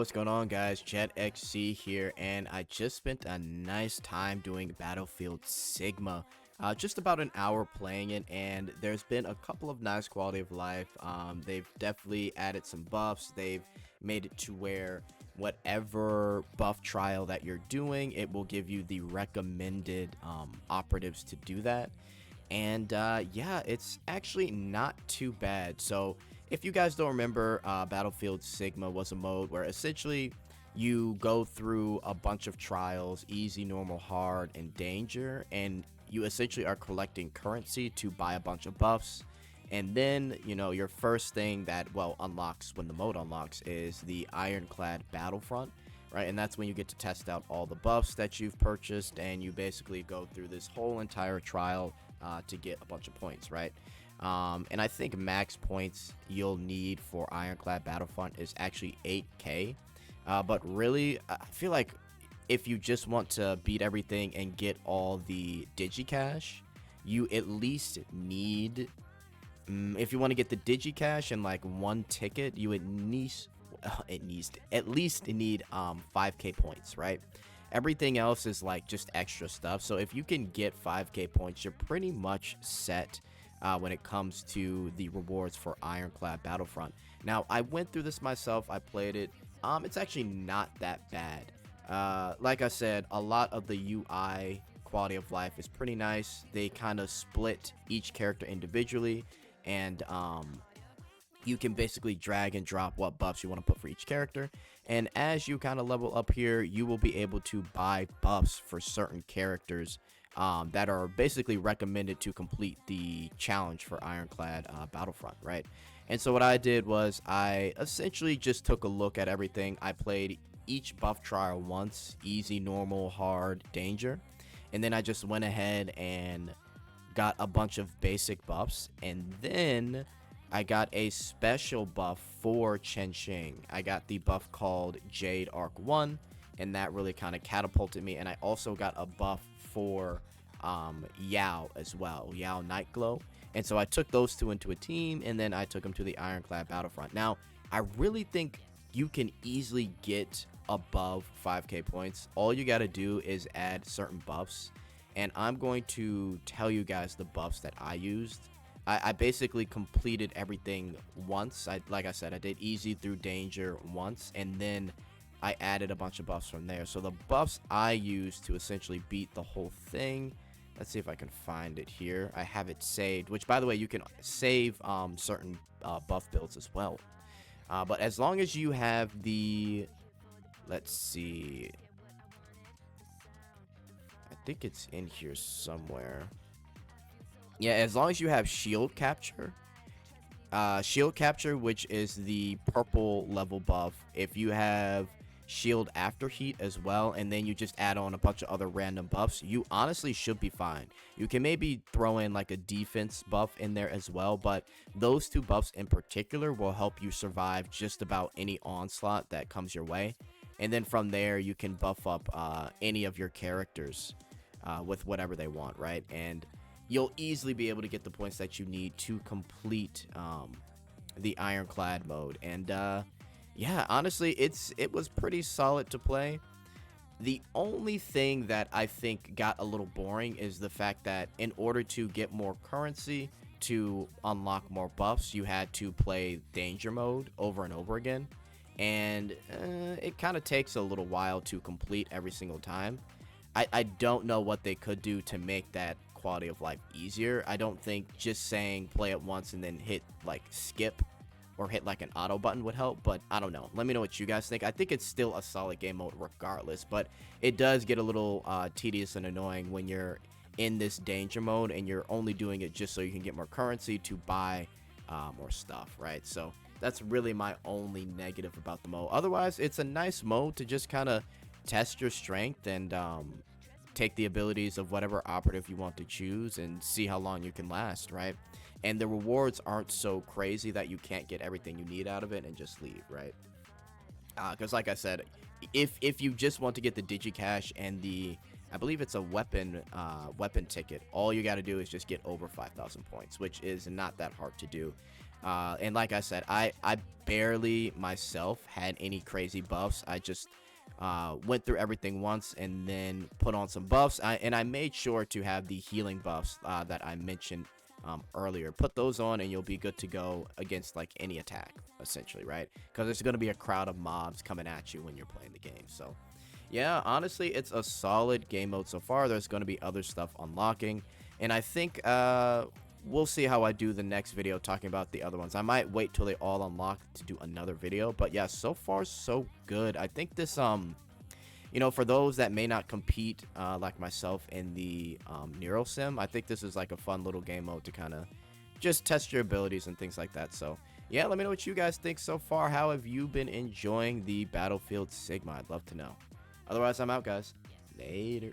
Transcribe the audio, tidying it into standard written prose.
what's going on, guys? Jetxc here, and I just spent a nice time doing Battlefield Sigma. Just about an hour playing it, and there's been a couple of nice quality of life. They've definitely added some buffs. They've made it to where whatever buff trial that you're doing, it will give you the recommended operatives to do that. And yeah, it's actually not too bad. So if you guys don't remember, Battlefield Sigma was a mode where essentially you go through a bunch of trials: easy, normal, hard, and danger, and you essentially are collecting currency to buy a bunch of buffs. And then, you know, your first thing that, well, unlocks when the mode unlocks is the Ironclad Battlefront, right? And that's when you get to test out all the buffs that you've purchased, and you basically go through this whole entire trial to get a bunch of points, right? And I think max points you'll need for Ironclad Battlefront is actually 8k. But really, I feel like if you just want to beat everything and get all the digicash, you at least need, if you want to get the digicash and like one ticket, you at least need 5k points, right? Everything else is like just extra stuff. So if you can get 5k points, you're pretty much set when it comes to the rewards for Ironclad Battlefront. Now, I went through this myself. I played it. It's actually not that bad. Like I said, a lot of the UI quality of life is pretty nice. They kind of split each character individually, and you can basically drag and drop what buffs you want to put for each character. And as you kind of level up here, you will be able to buy buffs for certain characters that are basically recommended to complete the challenge for Ironclad Battlefront, right? And so what I did was I essentially just took a look at everything. I played each buff trial once: easy, normal, hard, danger. And then I just went ahead and got a bunch of basic buffs, and then I got a special buff for Jetxc. I got the buff called Jade Arc 1, and that really kind of catapulted me. And I also got a buff for Yao as well, Yao Nightglow. And so I took those two into a team, and then I took them to the Ironclad Battlefront. Now, I really think you can easily get above 5k points. All you got to do is add certain buffs, and I'm going to tell you guys the buffs that I used. I basically completed everything once. Like I said, I did easy through danger once, and then I added a bunch of buffs from there. So the buffs I used to essentially beat the whole thing, let's see if I can find it here. I have it saved, which, by the way, you can save certain buff builds as well. But as long as you have the, let's see, I think it's in here somewhere. Yeah, as long as you have shield capture, which is the purple level buff. If you have shield after heat as well, and then you just add on a bunch of other random buffs, you honestly should be fine. You can maybe throw in like a defense buff in there as well, but those two buffs in particular will help you survive just about any onslaught that comes your way. And then from there, you can buff up any of your characters with whatever they want, right? And you'll easily be able to get the points that you need to complete the Ironclad mode. And yeah, honestly, it was pretty solid to play. The only thing that I think got a little boring is the fact that in order to get more currency to unlock more buffs, you had to play danger mode over and over again. And it kind of takes a little while to complete every single time. I don't know what they could do to make that quality of life easier. I don't think just saying play it once and then hit like skip or hit like an auto button would help, but I don't know. Let me know what you guys think. I think it's still a solid game mode regardless, but it does get a little tedious and annoying when you're in this danger mode and you're only doing it just so you can get more currency to buy more stuff, right? So that's really my only negative about the mode. Otherwise, it's a nice mode to just kind of test your strength and take the abilities of whatever operative you want to choose and see how long you can last, right? And the rewards aren't so crazy that you can't get everything you need out of it and just leave, right? Because like I said, if you just want to get the digicash and the, I believe it's a weapon ticket, all you got to do is just get over 5,000 points, which is not that hard to do. And like I said, I barely myself had any crazy buffs. I just went through everything once and then put on some buffs. And I made sure to have the healing buffs that I mentioned earlier. Put those on and you'll be good to go against like any attack, essentially, right? Because there's going to be a crowd of mobs coming at you when you're playing the game. So yeah, honestly, it's a solid game mode so far. There's going to be other stuff unlocking. And I think we'll see how I do the next video talking about the other ones. I might wait till they all unlock to do another video. But yeah, so far so good. I think this you know, for those that may not compete like myself in the Nero Sim, I think this is like a fun little game mode to kind of just test your abilities and things like that. So yeah, let me know what you guys think so far. How have you been enjoying the Battlefield Sigma? I'd love to know. Otherwise, I'm out, guys. Later.